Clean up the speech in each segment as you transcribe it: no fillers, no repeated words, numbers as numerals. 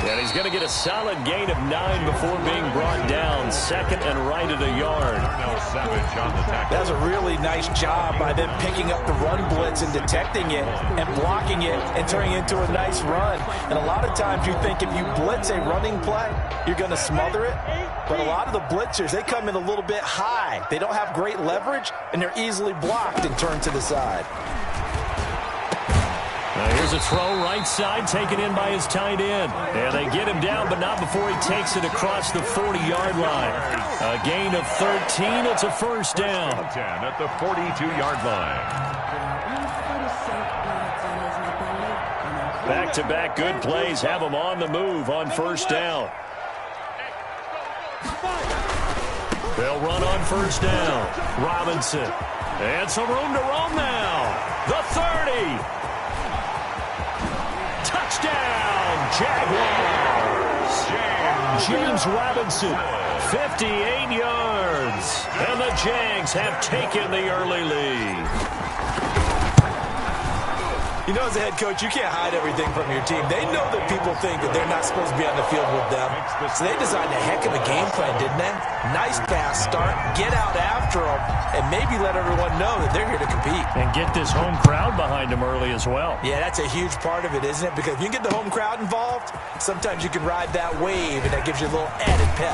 And he's going to get a solid gain of 9 before being brought down. Second and right at a yard. That's a really nice job by them picking up the run blitz and detecting it and blocking it and turning it into a nice run. And a lot of times you think if you blitz a running play, you're going to smother it. But a lot of the blitzers, they come in a little bit high. They don't have great leverage, and they're easily blocked and turned to the side. Here's a throw right side taken in by his tight end. And they get him down, but not before he takes it across the 40-yard line. A gain of 13. It's a first down. 10 at the 42-yard line. Back-to-back good plays have him on the move on first down. They'll run on first down. Robinson. And some room to roam now. The 30. Touchdown, Jaguars. James Robinson, 58 yards. And the Jags have taken the early lead. You know, as a head coach, you can't hide everything from your team. They know that people think that they're not supposed to be on the field with them. So they designed a heck of a game plan, didn't they? Nice pass start, get out after them, and maybe let everyone know that they're here to compete. And get this home crowd behind them early as well. Yeah, that's a huge part of it, isn't it? Because if you can get the home crowd involved, sometimes you can ride that wave, and that gives you a little added pep.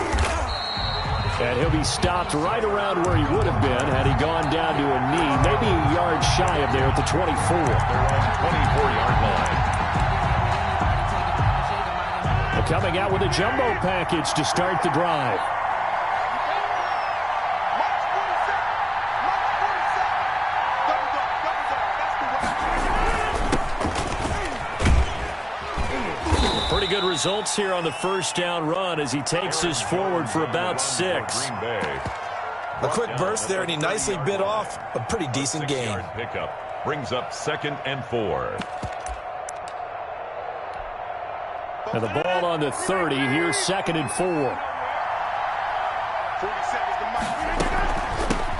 And he'll be stopped right around where he would have been had he gone down to a knee, maybe a yard shy of there at the 24. They're on the 24-yard line. They're coming out with a jumbo package to start the drive. Pretty good results here on the first down run as he takes us forward for about 6. A quick burst there, and he nicely bit off a pretty decent gain. Pickup brings up 2nd and 4. And the ball on the 30. Here's 2nd and 4.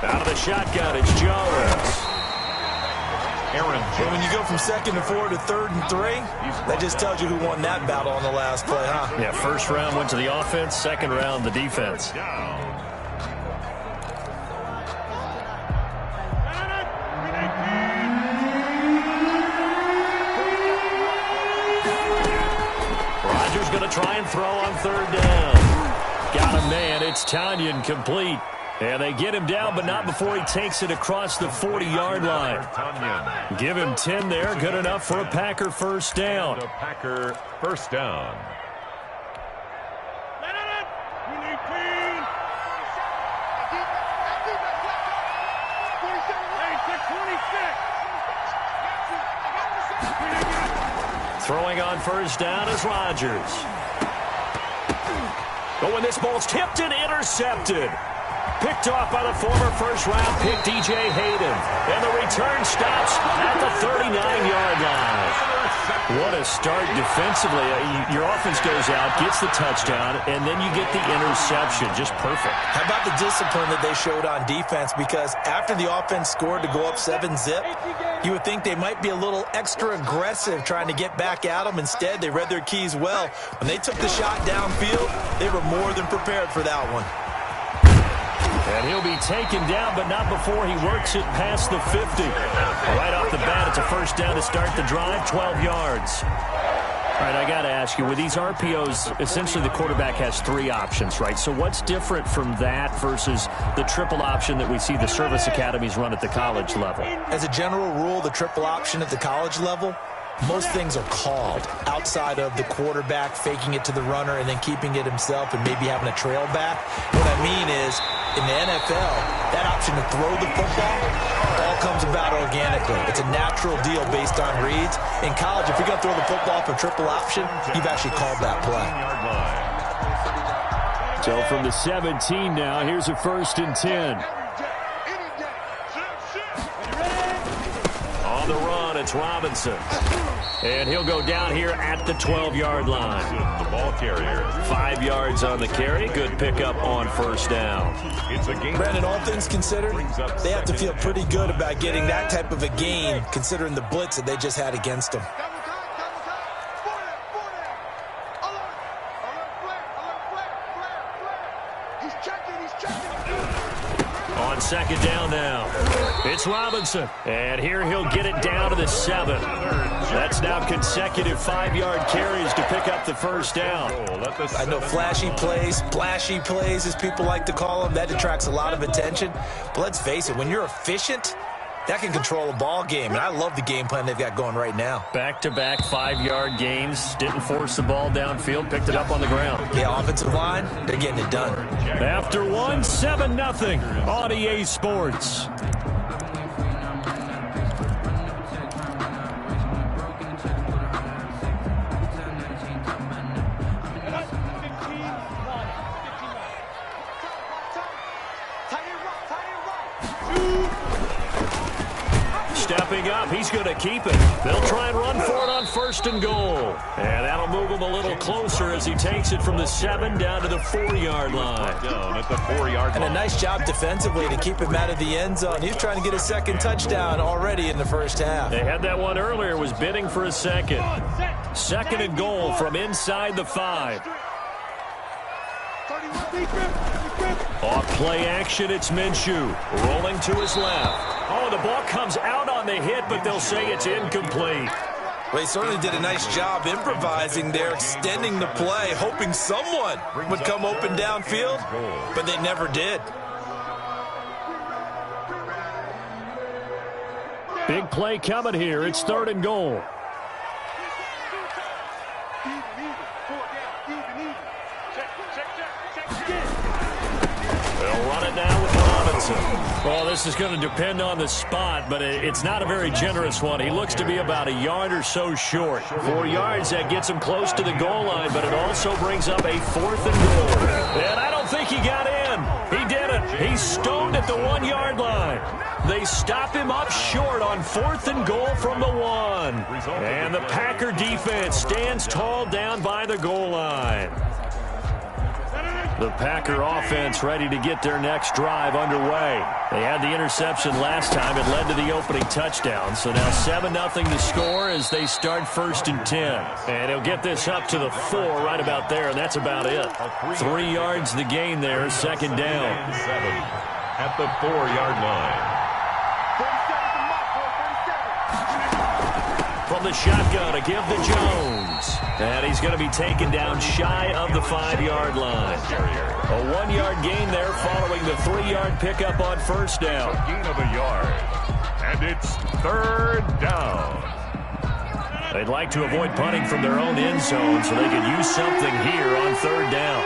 Out of the shotgun, it's Jones. When you go from 2nd and 4 to 3rd and 3, that just tells you who won that battle on the last play, huh? Yeah, first round went to the offense, second round the defense. Rodgers going to try and throw on 3rd down. Got a man. It's Tonyan complete. And they get him down, but not before he takes it across the 40-yard line. Give him 10 there. Good enough for a Packer first down. A Packer first down. Throwing on first down is Rodgers. But when this ball's tipped and intercepted. Picked off by the former first-round pick, D.J. Hayden. And the return stops at the 39-yard line. What a start defensively. Your offense goes out, gets the touchdown, and then you get the interception. Just perfect. How about the discipline that they showed on defense? Because after the offense scored to go up 7-zip, you would think they might be a little extra aggressive trying to get back at them. Instead, they read their keys well. When they took the shot downfield, they were more than prepared for that one. And he'll be taken down, but not before he works it past the 50. Right off the bat, it's a first down to start the drive, 12 yards. All right, I got to ask you, with these RPOs, essentially the quarterback has 3 options, right? So what's different from that versus the triple option that we see the service academies run at the college level? As a general rule, the triple option at the college level, most things are called outside of the quarterback faking it to the runner and then keeping it himself and maybe having a trail back. What I mean is, in the NFL, that option to throw the football all comes about organically. It's a natural deal based on reads. In college, if you're going to throw the football for triple option, you've actually called that play. So from the 17 now, here's a 1st and 10. On the run, it's Robinson. And he'll go down here at the 12-yard line. The ball carrier. 5 yards on the carry. Good pickup on first down. It's a game. Brandon, all things considered, they have to feel pretty good about getting that type of a gain considering the blitz that they just had against them. On second down now, it's Robinson. And here he'll get it down to the 7. That's now consecutive 5-yard carries to pick up the first down. I know flashy plays, splashy plays, as people like to call them, that attracts a lot of attention. But let's face it, when you're efficient, that can control a ball game. And I love the game plan they've got going right now. Back-to-back 5-yard gains. Didn't force the ball downfield. Picked it up on the ground. Yeah, offensive line, they're getting it done. After 7-0 on EA Sports. Stepping up, he's going to keep it. They'll try and run for it on 1st and goal. And that'll move him a little closer as he takes it from the 7 down to the 4-yard line. Down at the 4-yard line. And a nice job defensively to keep him out of the end zone. He's trying to get a second touchdown already in the first half. They had that one earlier, was bidding for a second. 2nd and goal from inside the 5. Off play action, it's Minshew. Rolling to his left. Oh, the ball comes out on the hit, but they'll say it's incomplete. Well, he certainly did a nice job improvising there, extending the play, hoping someone would come open downfield, but they never did. Big play coming here. It's 3rd and goal. They'll run it now with Robinson. Well, this is going to depend on the spot, but it's not a very generous one. He looks to be about a yard or so short. 4 yards, that gets him close to the goal line, but it also brings up a 4th and goal. And I don't think he got in. He didn't. He's stoned at the 1-yard line. They stop him up short on 4th and goal from the 1. And the Packer defense stands tall down by the goal line. The Packer offense ready to get their next drive underway. They had the interception last time. It led to the opening touchdown. So now 7-0 to score as they start 1st and 10. And he'll get this up to the 4 right about there, and that's about it. 3 yards the gain there, 2nd down. 7 at the 4-yard line. From the shotgun to give to Jones. And he's going to be taken down shy of the 5-yard line. A 1-yard gain there following the 3-yard pickup on 1st down. Gain of a yard. And it's 3rd down. They'd like to avoid punting from their own end zone so they could use something here on 3rd down.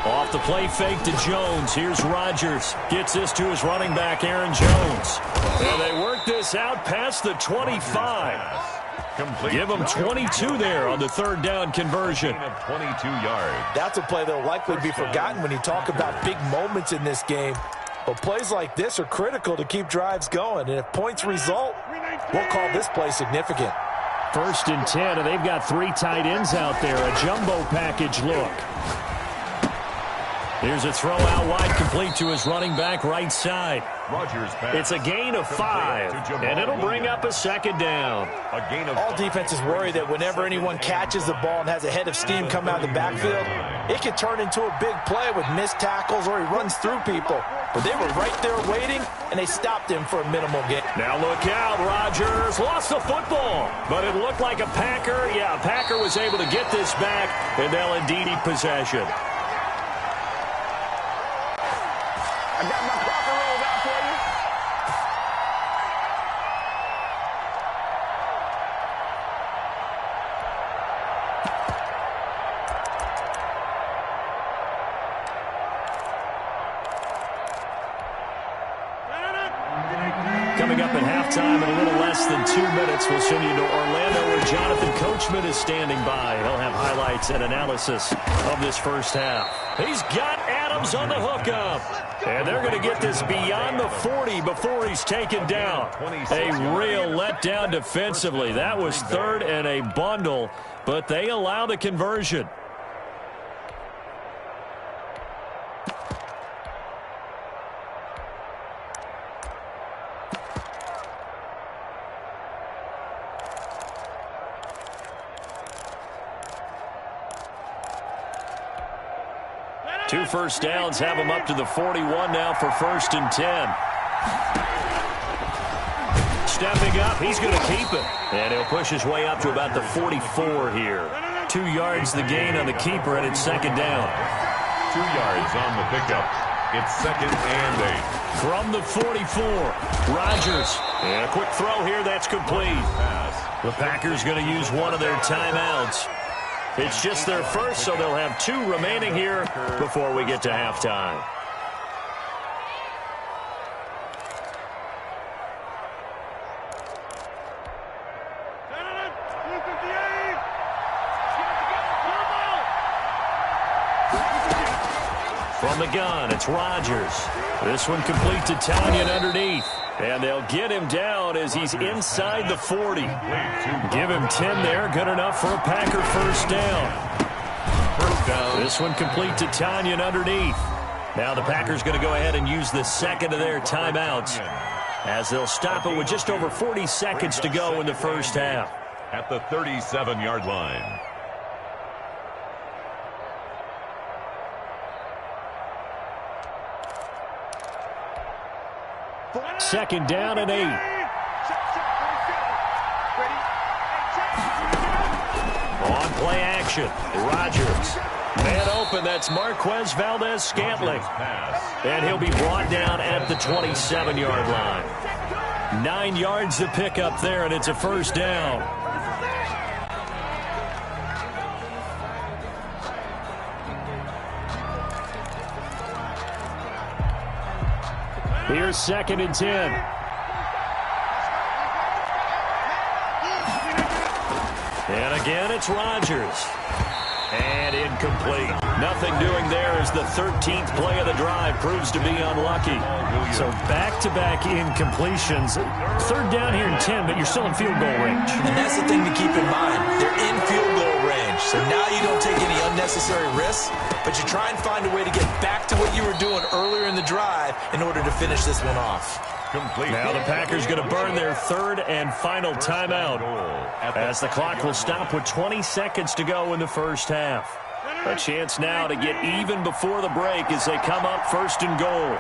Off the play fake to Jones. Here's Rodgers. Gets this to his running back, Aaron Jones. And they work this out past the 25. Give them 22 there on the 3rd down conversion. 22 yards. That's a play that will likely be forgotten when you talk about big moments in this game. But plays like this are critical to keep drives going. And if points result, we'll call this play significant. 1st and 10, and they've got 3 tight ends out there. A jumbo package look. Here's a throw out wide, complete to his running back right side. It's a gain of 5, and it'll bring up a 2nd down. All defenses worry that whenever anyone catches the ball and has a head of steam come out of the backfield, it can turn into a big play with missed tackles or he runs through people. But they were right there waiting, and they stopped him for a minimal gain. Now look out, Rodgers lost the football, but it looked like a Packer. Yeah, Packer was able to get this back, and they'll indeed keep possession. I got my proper rolls out for you. Coming up at halftime in a little less than 2 minutes, we'll send you to Orlando where Jonathan Coachman is standing by. He'll have highlights and analysis of this first half. He's got Adams on the hookup. And they're going to get this beyond the 40 before he's taken down. A real letdown defensively. That was 3rd and a bundle, but they allow the conversion. 2 first downs have him up to the 41 now for 1st and 10. Stepping up, he's going to keep it. And he'll push his way up to about the 44 here. 2 yards the gain on the keeper, and it's 2nd down. 2 yards on the pickup. It's 2nd and 8. From the 44, Rodgers. And a quick throw here, that's complete. The Packers going to use one of their timeouts. It's just their first, so they'll have 2 remaining here before we get to halftime. From the gun, it's Rodgers. This one complete to Tonyan underneath. And they'll get him down as he's inside the 40. Give him 10 there. Good enough for a Packer first down. This one complete to Tonyan underneath. Now the Packers going to go ahead and use the second of their timeouts as they'll stop it with just over 40 seconds to go in the first half. At the 37-yard line. 2nd down and 8. On play action, Rodgers. Man open, that's Marquez Valdes-Scantling. And he'll be brought down at the 27-yard line. 9 yards to pick up there, and it's a first down. Here's 2nd and 10. And again, it's Rodgers. And incomplete. Nothing doing there as the 13th play of the drive proves to be unlucky. So back-to-back incompletions. 3rd down here and 10, but you're still in field goal range. And that's the thing to keep in mind. They're in field goal range. So now you don't take any unnecessary risks, but you try and find a way to get back to what you were doing earlier in the drive in order to finish this one off. Complete. Now the Packers going to burn their 3rd and final timeout as the clock will stop with 20 seconds to go in the first half. A chance now to get even before the break as they come up 1st and goal.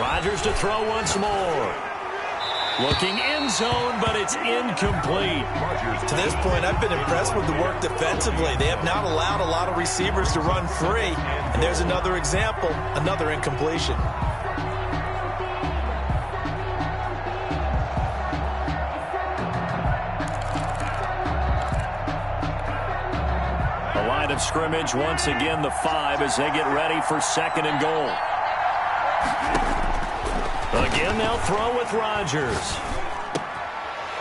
Rodgers to throw once more. Looking end zone, but it's incomplete. To this point, I've been impressed with the work defensively. They have not allowed a lot of receivers to run free. And there's another example, another incompletion. The line of scrimmage, once again, the 5 as they get ready for 2nd and goal. Again, they'll throw with Rodgers.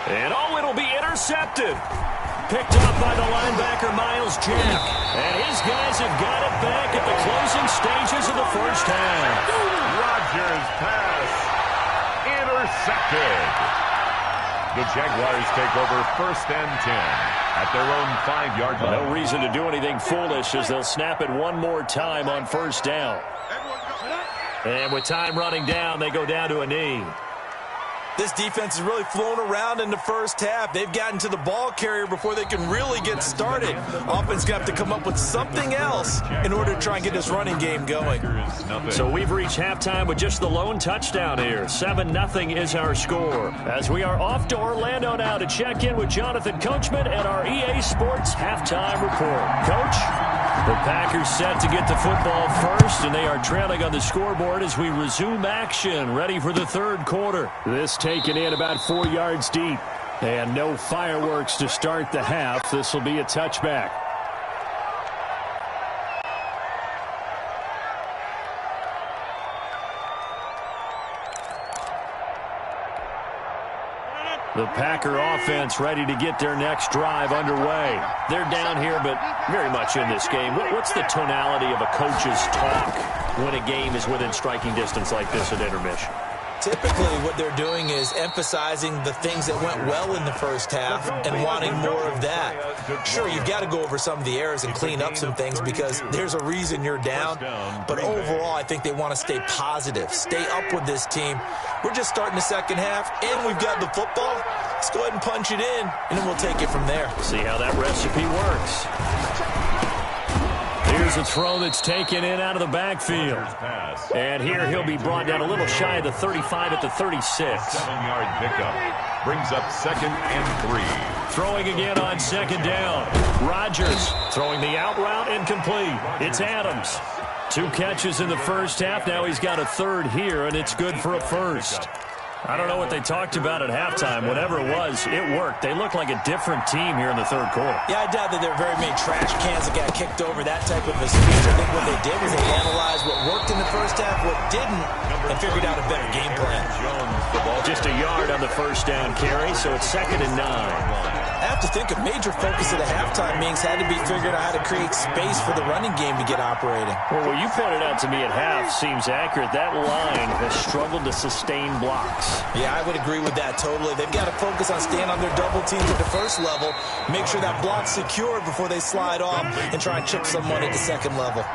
And, it'll be intercepted. Picked up by the linebacker, Myles Jack. And his guys have got it back at the closing stages of the first half. Rodgers pass. Intercepted. The Jaguars take over 1st and 10 at their own 5-yard line. No reason to do anything foolish as they'll snap it one more time on 1st down. And with time running down, they go down to a knee. This defense has really flown around in the first half. They've gotten to the ball carrier before they can really get started. Offense got to come up with something else in order to try and get this running game going. So we've reached halftime with just the lone touchdown here. 7-0 is our score. As we are off to Orlando now to check in with Jonathan Coachman at our EA Sports Halftime Report. Coach? The Packers set to get the football first, and they are trailing on the scoreboard as we resume action, ready for the 3rd quarter. This taken in about 4 yards deep, and no fireworks to start the half. This will be a touchback. The Packer offense ready to get their next drive underway. They're down here, but very much in this game. What's the tonality of a coach's talk when a game is within striking distance like this at intermission? Typically, what they're doing is emphasizing the things that went well in the first half and wanting more of that. Sure, you've got to go over some of the errors and clean up some things because there's a reason you're down. But overall, I think they want to stay positive, stay up with this team. We're just starting the second half, and we've got the football. Let's go ahead and punch it in, and then we'll take it from there. See how that recipe works. Here's a throw that's taken in out of the backfield. And here he'll be brought down a little shy of the 35 at the 36. 7-yard pickup. Brings up 2nd and 3. Throwing again on 2nd down. Rodgers throwing the out route incomplete. It's Adams. 2 catches in the first half. Now he's got a 3rd here, and it's good for a 1st. I don't know what they talked about at halftime. Whatever it was, it worked. They look like a different team here in the 3rd quarter. Yeah, I doubt that there are very many trash cans that got kicked over, that type of a speech. I think what they did was they analyzed what worked in the first half, what didn't, and figured out a better game plan. Just a yard on the first down carry, so it's 2nd and 9. I have to think a major focus of the halftime meetings had to be figuring out how to create space for the running game to get operating. Well, what you pointed out to me at half seems accurate. That line has struggled to sustain blocks. Yeah, I would agree with that totally. They've got to focus on staying on their double teams at the first level, make sure that block's secure before they slide off and try and chip someone at the second level.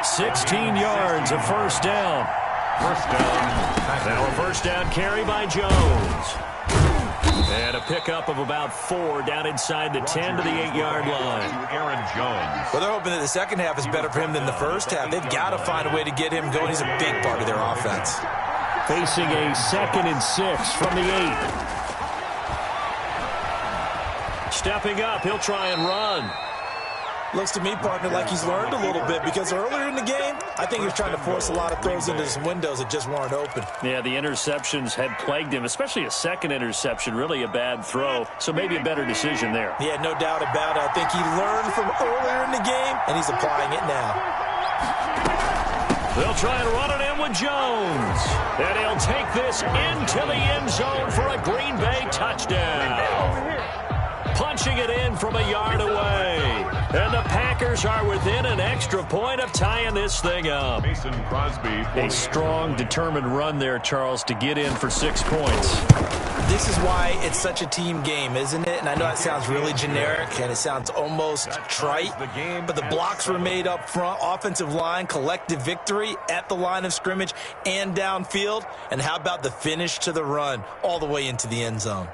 16 yards, a first down. First down. Now a first down carry by Jones. And a pickup of about 4 down inside the 10 to the 8-yard line. Aaron Jones. Well, they're hoping that the second half is better for him than the first half. They've got to find a way to get him going. He's a big part of their offense. Facing a 2nd and 6 from the 8. Stepping up, he'll try and run. Looks to me, partner, like he's learned a little bit because earlier in the game, I think he was trying to force a lot of throws into some windows that just weren't open. Yeah, the interceptions had plagued him, especially a second interception, really a bad throw. So maybe a better decision there. Yeah, no doubt about it. I think he learned from earlier in the game, and he's applying it now. They'll try and run it in with Jones. And he'll take this into the end zone for a Green Bay touchdown. Punching it in from a yard away. And the Packers are within an extra point of tying this thing up. Mason Crosby. A strong, determined run there, Charles, to get in for 6 points. This is why it's such a team game, isn't it? And I know it sounds really generic and it sounds almost trite, but the blocks were made up front, offensive line, collective victory at the line of scrimmage and downfield. And how about the finish to the run all the way into the end zone?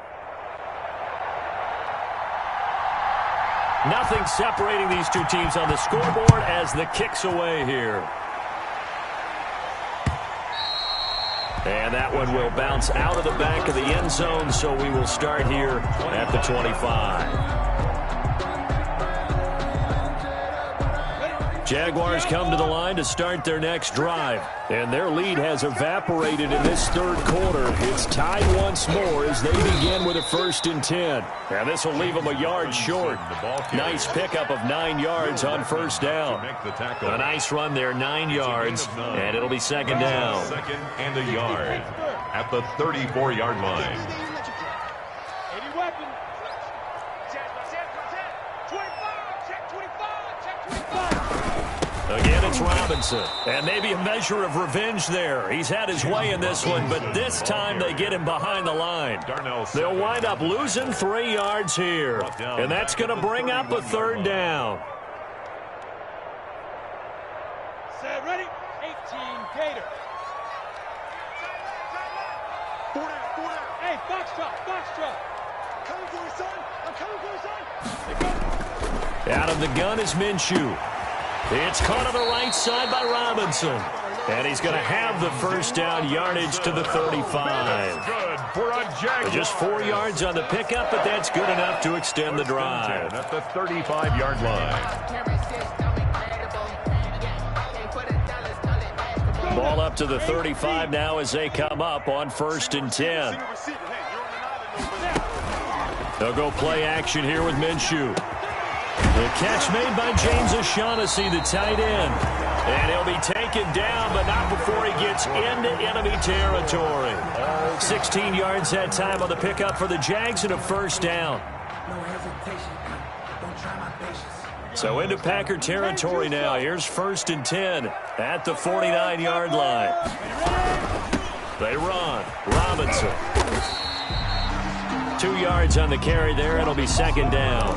Nothing separating these two teams on the scoreboard as the kick's away here. And that one will bounce out of the back of the end zone, so we will start here at the 25. Jaguars come to the line to start their next drive. And their lead has evaporated in this 3rd quarter. It's tied once more as they begin with a 1st and 10. And this will leave them a yard short. Nice pickup of 9 yards on 1st down. A nice run there, 9 yards. And it'll be 2nd down. 2nd and a yard at the 34-yard line. Again, it's Robinson. And maybe a measure of revenge there. He's had his way in this one, but this time they get him behind the line. They'll wind up losing 3 yards here. And that's going to bring up a 3rd down. Set, ready? 18, Gator. 4 down. Hey, Foxtrot. Coming for you, son. I'm coming for you, son. Out of the gun is Minshew. It's caught on the right side by Robinson. And he's going to have the 1st down yardage to the 35. Good for a Jaguar. Just 4 yards on the pickup, but that's good enough to extend the drive. At the 35-yard line. Ball up to the 35 now as they come up on 1st and 10. They'll go play action here with Minshew. The catch made by James O'Shaughnessy, the tight end. And he'll be taken down, but not before he gets into enemy territory. 16 yards that time on the pickup for the Jags and a 1st down. So into Packer territory now. Here's 1st and 10 at the 49-yard line. They run. Robinson. 2 yards on the carry there. It'll be 2nd down.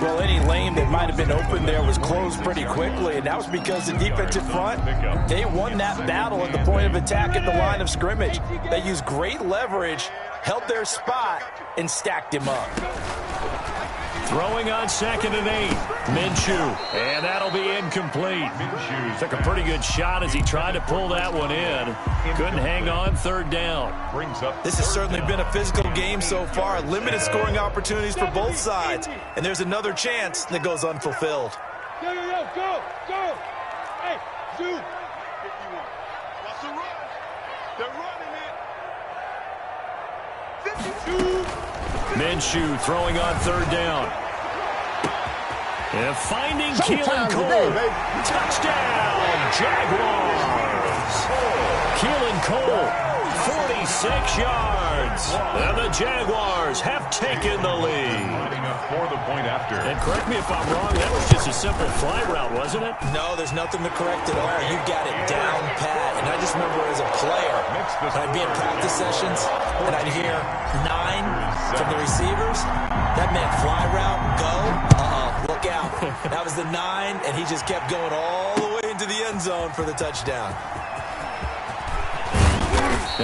Well, any lane that might have been open there was closed pretty quickly, and that was because the defensive front, they won that battle at the point of attack at the line of scrimmage. They used great leverage, held their spot, and stacked him up. Throwing on 2nd and 8. Minshew. And that'll be incomplete. Took a pretty good shot as he tried to pull that one in. Couldn't hang on 3rd down. This has certainly been a physical game so far. Limited scoring opportunities for both sides. And there's another chance that goes unfulfilled. Go, go. Hey, Zoo. 51. Watch the run. They're running it. 52. Minshew throwing on 3rd down. And finding Keelan Cole. Touchdown, Jaguars. Keelan Cole, 46 yards. And the Jaguars have taken the lead. For the point after. And correct me if I'm wrong, that was just a simple fly route, wasn't it? No, there's nothing to correct at all. You got it down pat. And I just remember as a player, I'd be in practice sessions, and I'd hear 9 from the receivers. That meant fly route, go. Look out. That was the 9, and he just kept going all the way into the end zone for the touchdown.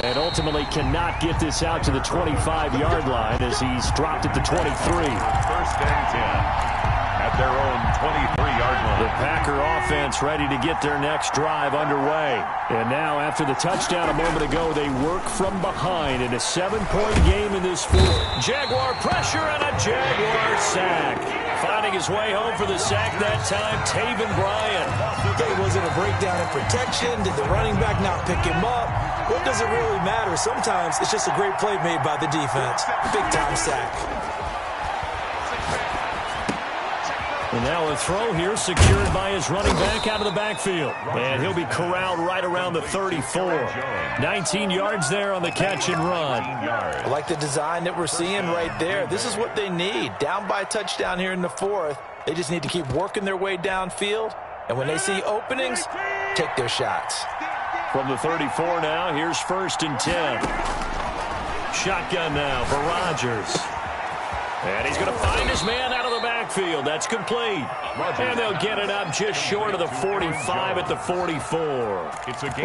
And ultimately cannot get this out to the 25-yard line as he's dropped at the 23. 1st and 10 at their own 23-yard line. The Packer offense ready to get their next drive underway. And now after the touchdown a moment ago, they work from behind in a 7-point game in this 4th. Jaguar pressure and a Jaguar sack. Finding his way home for the sack that time, Taven Bryan. Okay, was it a breakdown in protection? Did the running back not pick him up? What does it really matter? Sometimes it's just a great play made by the defense. Big-time sack. And now a throw here secured by his running back out of the backfield. And he'll be corralled right around the 34. 19 yards there on the catch and run. I like the design that we're seeing right there. This is what they need. Down by a touchdown here in the 4th. They just need to keep working their way downfield. And when they see openings, take their shots. From the 34 now, here's 1st and 10. Shotgun now for Rodgers. And he's going to find his man out of the backfield. That's complete. And they'll get it up just short of the 45 at the 44.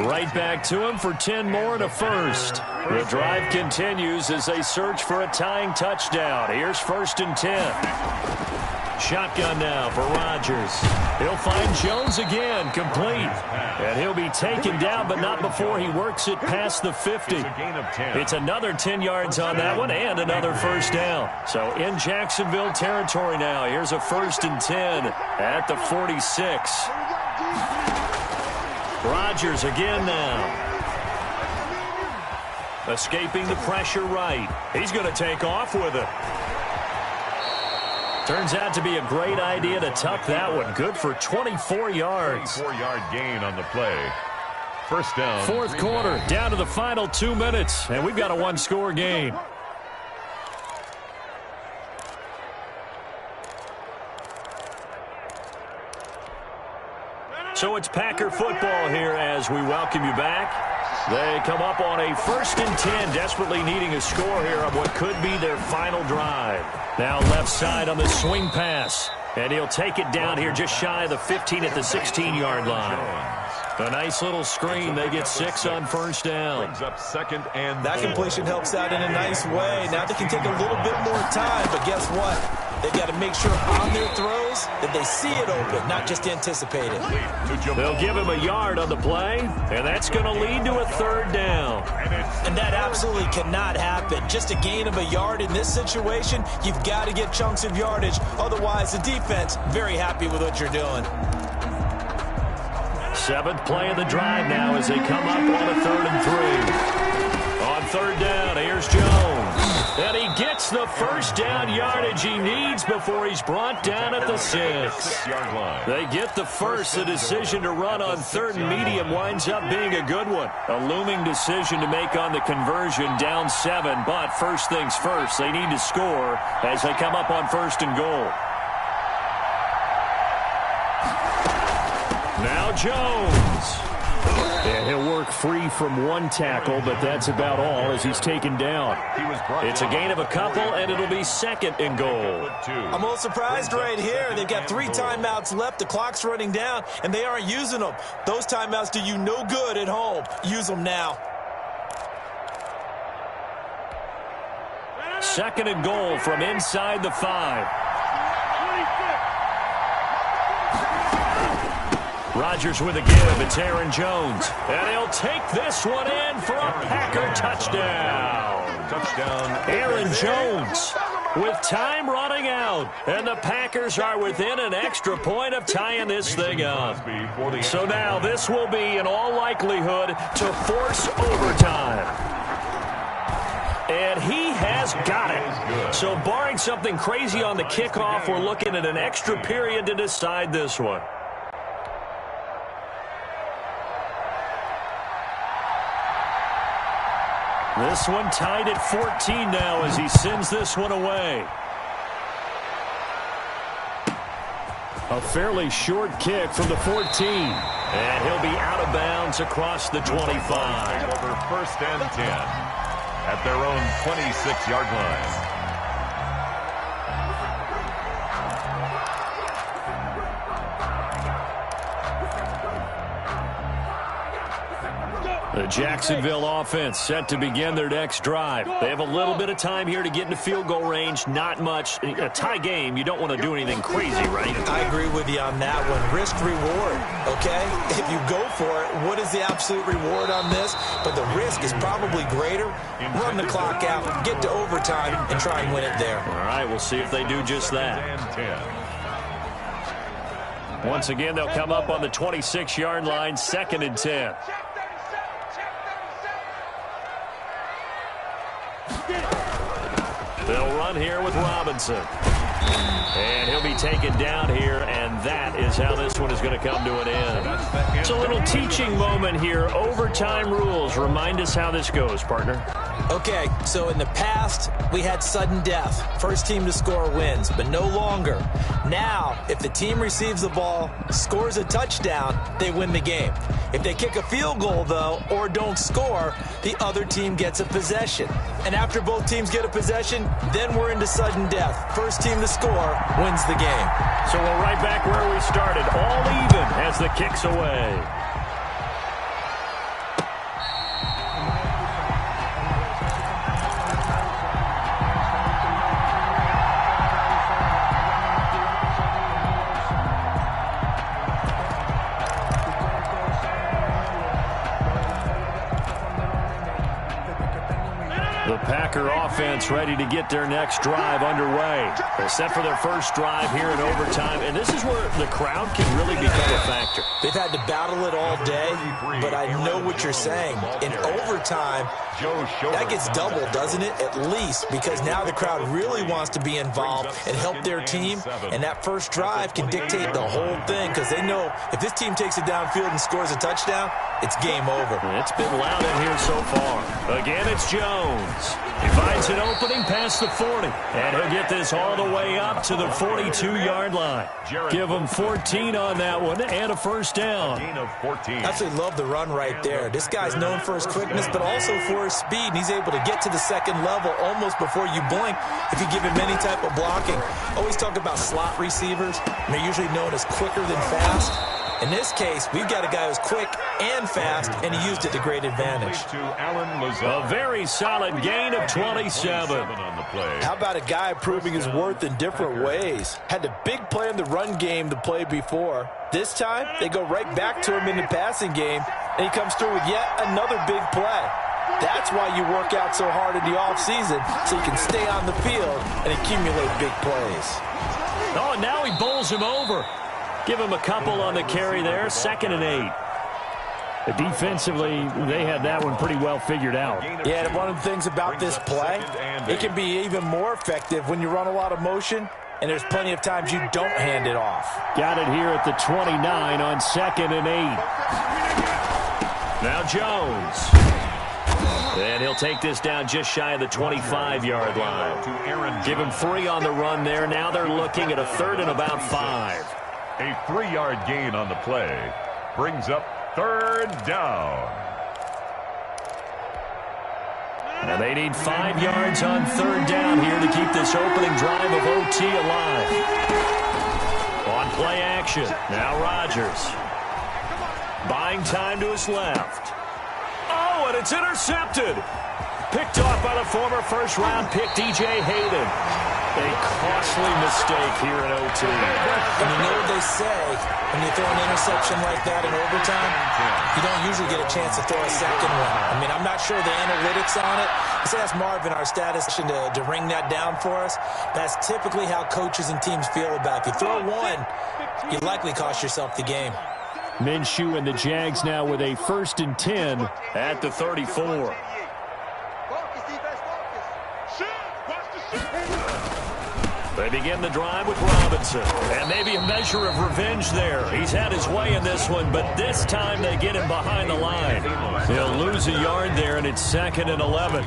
Right back to him for 10 more and a first. The drive continues as they search for a tying touchdown. Here's 1st and 10. Shotgun now for Rodgers. He'll find Jones again, complete. And he'll be taken down, but not before he works it past the 50. It's another 10 yards on that one and another first down. So in Jacksonville territory now. Here's a 1st and 10 at the 46. Rodgers again now. Escaping the pressure right. He's going to take off with it. Turns out to be a great idea to tuck that one. Good for 24 yards. 24-yard gain on the play. 1st down. 4th quarter, down to the final 2 minutes, and we've got a 1-score game. So it's Packer football here as we welcome you back. They come up on a 1st and 10, desperately needing a score here on what could be their final drive. Now left side on the swing pass, and he'll take it down here just shy of the 15 at the 16-yard line. A nice little screen. They get 6 on 1st down. Brings up 2nd and that completion helps out in a nice way. Now they can take a little bit more time, but guess what? They've got to make sure on their throws that they see it open, not just anticipate it. They'll give him a yard on the play, and that's going to lead to a 3rd down. And that absolutely cannot happen. Just a gain of a yard in this situation, you've got to get chunks of yardage. Otherwise, the defense, very happy with what you're doing. 7th play of the drive now as they come up on a 3rd and 3. On 3rd down, here's Jones. And he gets the first down yardage he needs before he's brought down at the 6-yard line. They get the first. The decision to run on 3rd and medium winds up being a good one. A looming decision to make on the conversion, down 7. But first things first, they need to score as they come up on 1st and goal. Now Jones. And he'll work free from one tackle, but that's about all as he's taken down. It's a gain of a couple, and it'll be 2nd and goal. I'm a little surprised right here. They've got 3 timeouts left. The clock's running down, and they aren't using them. Those timeouts do you no good at home. Use them now. 2nd and goal from inside the 5. Rodgers with a give. It's Aaron Jones. And he'll take this one in for a Packer touchdown. Aaron Jones with time running out. And the Packers are within an extra point of tying this thing up. So now this will be, in all likelihood, to force overtime. And he has got it. So barring something crazy on the kickoff, we're looking at an extra period to decide this one. This one tied at 14 now as he sends this one away. A fairly short kick from the 14. And he'll be out of bounds across the 25. Over first and 10 at their own 26-yard line. The Jacksonville offense set to begin their next drive. They have a little bit of time here to get into field goal range. Not much. A tie game, you don't want to do anything crazy, right? I agree with you on that one. Risk reward, okay? If you go for it, what is the absolute reward on this? But the risk is probably greater. Run the clock out, get to overtime, and try and win it there. All right, we'll see if they do just that. Once again, they'll come up on the 26-yard line, 2nd and 10. They'll run here with Robinson. And he'll be taken down here, and that is how this one is going to come to an end. It's a little teaching moment here. Overtime rules. Remind us how this goes, partner. Okay, so in the past, we had sudden death. First team to score wins, but no longer. Now, if the team receives the ball, scores a touchdown, they win the game. If they kick a field goal, though, or don't score, the other team gets a possession. And after both teams get a possession, then we're into sudden death. First team to score wins the game. So we're right back where we started. All even as the kick's away. The Packer offense ready to get their next drive underway. They're set for their first drive here in overtime, and this is where the crowd can really become a factor. They've had to battle it all day, but I know what you're saying. In overtime, that gets doubled, doesn't it? At least, because now the crowd really wants to be involved and help their team, and that first drive can dictate the whole thing, because they know if this team takes it downfield and scores a touchdown, it's game over. It's been loud in here so far. Again, it's Jones. He finds an opening past the 40, and he'll get this all the way up to the 42-yard line. Give him 14 on that one and a first down. Absolutely love the run right there. This guy's known for his quickness, but also for his speed, and he's able to get to the second level almost before you blink if you give him any type of blocking. Always talk about slot receivers, and they're usually known as quicker than fast. In this case, we've got a guy who's quick and fast, and he used it to great advantage. A very solid gain of 27. How about a guy proving his worth in different ways? Had the big play in the run game to play before. This time, they go right back to him in the passing game, and he comes through with yet another big play. That's why you work out so hard in the offseason, so you can stay on the field and accumulate big plays. Oh, and now he bowls him over. Give him a couple on the carry there, 2nd and 8. Defensively, they had that one pretty well figured out. Yeah, and one of the things about this play, it can be even more effective when you run a lot of motion, and there's plenty of times you don't hand it off. Got it here at the 29 on 2nd and 8. Now Jones. And he'll take this down just shy of the 25-yard line. Give him 3 on the run there. Now they're looking at a 3rd and about 5. A 3-yard gain on the play brings up 3rd down. And they need 5 yards on 3rd down here to keep this opening drive of OT alive. On play action, now Rodgers. Buying time to his left. Oh, and it's intercepted. Picked off by the former first-round pick, DJ Hayden. A costly mistake here in OT. And you know what they say, When you throw an interception like that in overtime, you don't usually get a chance to throw a second one. I mean, I'm not sure the analytics on it. Let's ask Marvin, our statistician, to ring that down for us. That's typically how coaches and teams feel about it. If you throw one, you likely cost yourself the game. Minshew and the Jags now with a 1st and 10 at the 34. They begin the drive with Robinson. And maybe a measure of revenge there. He's had his way in this one, but this time they get him behind the line. He'll lose a yard there, and it's 2nd and 11.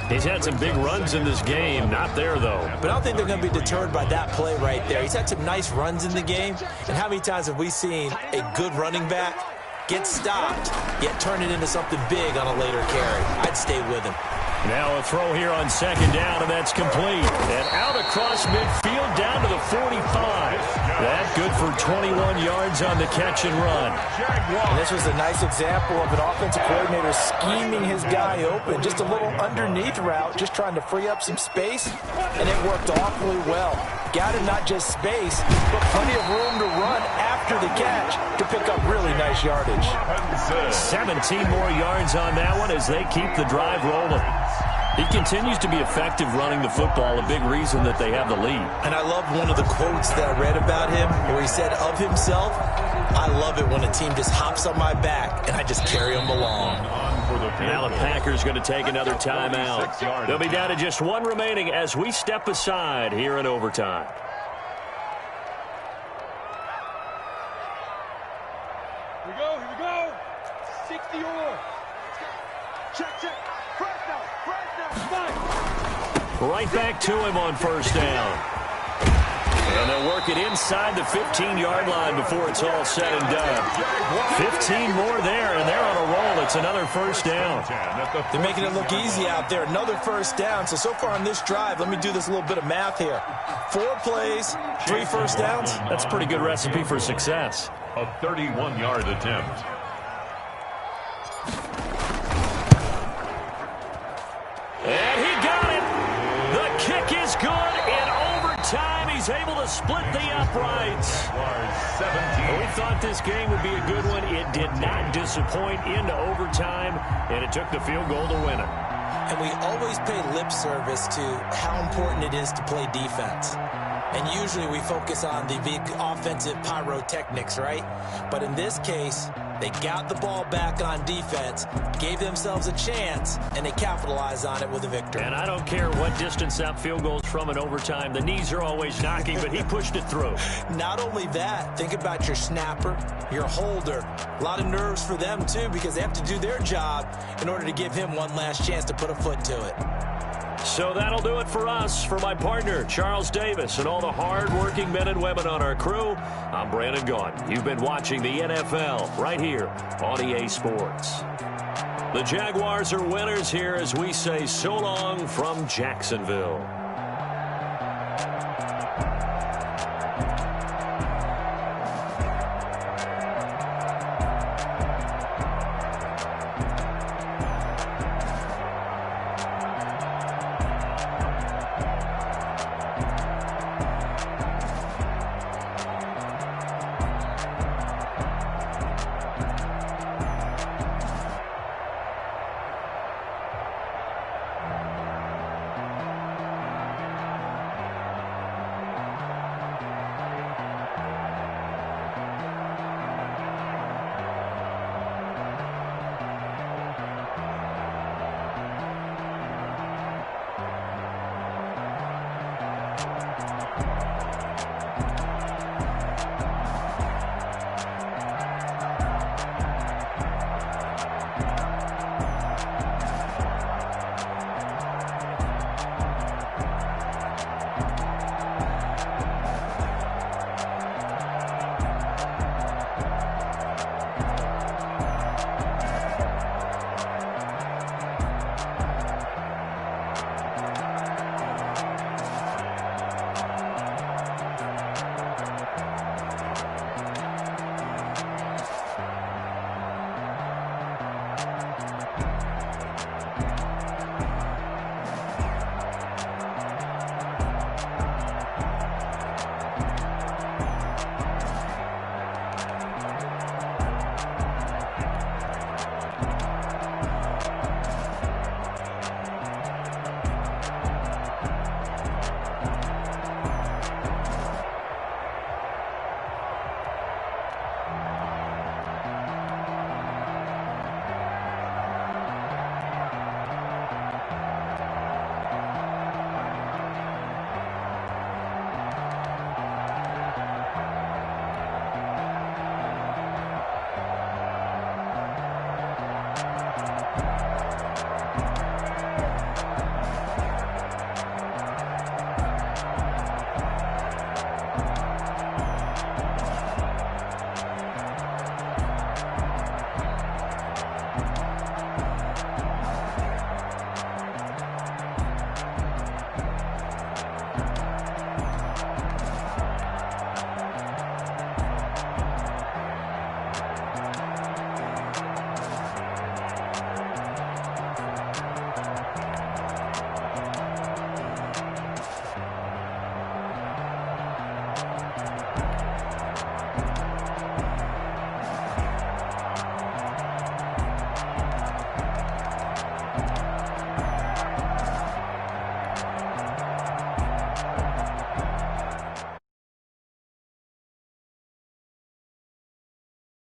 He's had some big runs in this game. Not there, though. But I don't think they're going to be deterred by that play right there. He's had some nice runs in the game. And how many times have we seen a good running back get stopped, yet turn it into something big on a later carry? I'd stay with him. Now a throw here on 2nd down, and that's complete. And out across midfield down to the 45. That good for 21 yards on the catch and run. And this was a nice example of an offensive coordinator scheming his guy open. Just a little underneath route, just trying to free up some space, and it worked awfully well. Got him not just space, but plenty of room to run after the catch to pick up really nice yardage. 17 more yards on that one as they keep the drive rolling. He continues to be effective running the football, a big reason that they have the lead. And I love one of the quotes that I read about him where he said of himself, I love it when a team just hops on my back and I just carry them along. Now the Packers going to take another timeout. They'll be down to just one remaining as we step aside here in overtime. Here we go. 60 or. Check. Right back to him on 1st down. And they'll work it inside the 15-yard line before it's all said and done. 15 more there, and they're on a roll. It's another 1st down. They're making it look easy out there. Another 1st down. So far on this drive, let me do this little bit of math here. 4 plays, 3 1st downs. That's a pretty good recipe for success. A 31-yard attempt. And he got it. The kick is good in overtime. He's able to split the uprights. We thought this game would be a good one. It did not disappoint into overtime, and it took the field goal to win it. And we always pay lip service to how important it is to play defense. And usually we focus on the big offensive pyrotechnics, right? But in this case, they got the ball back on defense, gave themselves a chance, and they capitalized on it with a victory. And I don't care what distance that field goes from in overtime. The knees are always knocking, but he pushed it through. Not only that, think about your snapper, your holder. A lot of nerves for them, too, because they have to do their job in order to give him one last chance to put a foot to it. So that'll do it for us. For my partner, Charles Davis, and all the hard-working men and women on our crew, I'm Brandon Gaudin. You've been watching the NFL right here on EA Sports. The Jaguars are winners here as we say so long from Jacksonville.